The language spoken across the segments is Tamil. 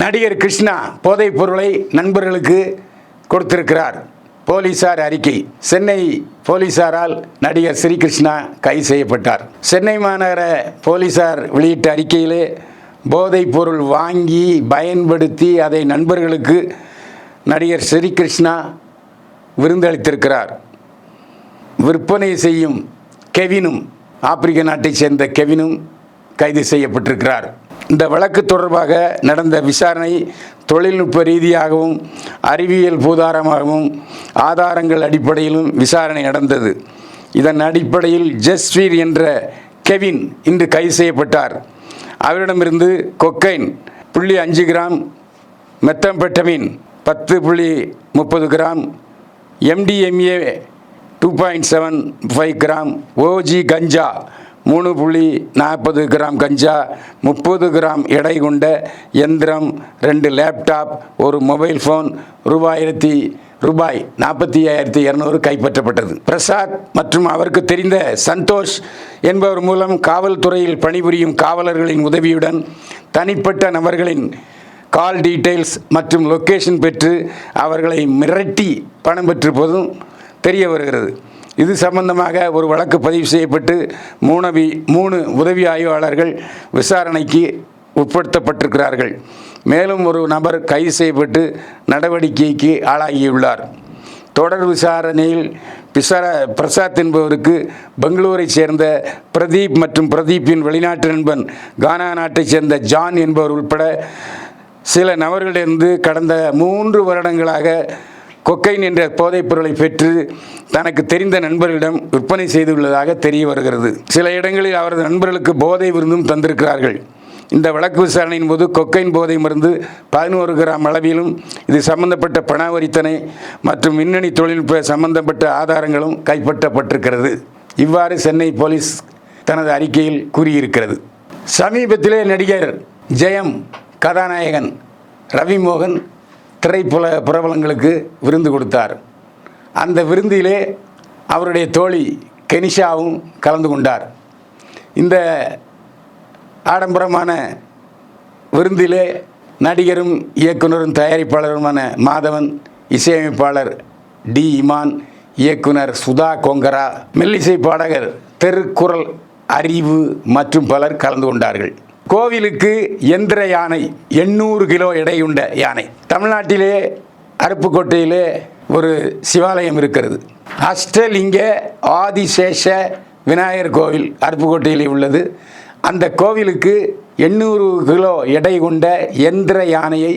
நடிகர் கிருஷ்ணா போதைப் பொருளை நண்பர்களுக்கு கொடுத்திருக்கிறார். போலீசார் அறிக்கை. சென்னை போலீசாரால் நடிகர் ஸ்ரீகிருஷ்ணா கைது செய்யப்பட்டார். சென்னை மாநகர போலீசார் வெளியிட்ட அறிக்கையிலே போதைப் பொருள் வாங்கி பயன்படுத்தி அதை நண்பர்களுக்கு நடிகர் ஸ்ரீகிருஷ்ணா விருந்தளித்திருக்கிறார். விற்பனை செய்யும் கெவினும், ஆப்பிரிக்க நாட்டைச் சேர்ந்த கெவினும் கைது செய்யப்பட்டிருக்கிறார். இந்த வழக்கு தொடர்பாக நடந்த விசாரணை தொழில்நுட்ப ரீதியாகவும் அறிவியல் பூதாரமாகவும் ஆதாரங்கள் அடிப்படையிலும் விசாரணை நடந்தது. இதன் அடிப்படையில் ஜஸ்வீர் என்ற கெவின் இன்று கைது செய்யப்பட்டார். அவரிடமிருந்து cocaine 0.5 gram, methamphetamine 10.30 gram, MDMA 2.75 gram, OG கஞ்சா 3.40 கிராம் கஞ்சா, 30 கிராம் எடை கொண்ட எந்திரம், 2 லேப்டாப், ஒரு மொபைல் ஃபோன், ரூபாய் 45,200 கைப்பற்றப்பட்டது. பிரசாத் மற்றும் அவருக்கு தெரிந்த சந்தோஷ் என்பவர் மூலம் காவல்துறையில் பணிபுரியும் காவலர்களின் உதவியுடன் தனிப்பட்ட நபர்களின் கால் டீட்டெயில்ஸ் மற்றும் லொக்கேஷன் பெற்று அவர்களை மிரட்டி பணம் பெற்றிருப்பதும் தெரிய வருகிறது. இது சம்பந்தமாக ஒரு வழக்கு பதிவு செய்யப்பட்டு 3 உதவி ஆய்வாளர்கள் விசாரணைக்கு உட்படுத்தப்பட்டிருக்கிறார்கள். மேலும் ஒரு நபர் கைது செய்யப்பட்டு நடவடிக்கைக்கு ஆளாகியுள்ளார். தொடர் விசாரணையில் பிரசாத் என்பவருக்கு பெங்களூரை சேர்ந்த பிரதீப் மற்றும் பிரதீப்பின் வெளிநாட்டு நண்பன் கானா நாட்டைச் சேர்ந்த ஜான் என்பவர் உட்பட சில நபர்களிலிருந்து கடந்த 3 வருடங்களாக கொக்கைன் என்ற போதைப் பொருளை பெற்று தனக்கு தெரிந்த நண்பர்களிடம் விற்பனை செய்துள்ளதாக தெரிய வருகிறது. சில இடங்களில் அவரது நண்பர்களுக்கு போதை விருந்தும் தந்திருக்கிறார்கள். இந்த வழக்கு விசாரணையின் போது கொக்கைன் போதை மருந்து 11 கிராம் அளவிலும் இது சம்பந்தப்பட்ட பணவரித்தனை மற்றும் மின்னணு தொழில்நுட்ப சம்பந்தப்பட்ட ஆதாரங்களும் கைப்பற்றப்பட்டிருக்கிறது. இவ்வாறு சென்னை போலீஸ் தனது அறிக்கையில் கூறியிருக்கிறது. சமீபத்திலே நடிகர் ஜெயம் கதாநாயகன் ரவிமோகன் பிரபலங்களுக்கு விருந்து கொடுத்தார். அந்த விருந்திலே அவருடைய தோழி கெனிஷாவும் கலந்து கொண்டார். இந்த ஆடம்பரமான விருந்திலே நடிகரும் இயக்குனரும் தயாரிப்பாளருமான மாதவன், இசையமைப்பாளர் டி இமான், இயக்குனர் சுதா கொங்கரா, மெல்லிசை பாடகர் தெருக்குறள் அறிவு மற்றும் பலர் கலந்து கொண்டார்கள். கோவிலுக்கு எந்திர யானை 800 கிலோ எடையுண்ட யானை. தமிழ்நாட்டிலே அருப்புக்கோட்டையிலே ஒரு சிவாலயம் இருக்கிறது. அஷ்டலிங்க ஆதிசேஷ விநாயகர் கோவில் அருப்புக்கோட்டையிலே உள்ளது. அந்த கோவிலுக்கு 800 கிலோ எடை கொண்ட எந்திர யானையை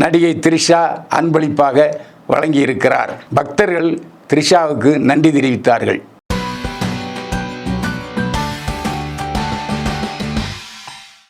நடிகை த்ரிஷா அன்பளிப்பாக வழங்கியிருக்கிறார். பக்தர்கள் த்ரிஷாவுக்கு நன்றி தெரிவித்தார்கள்.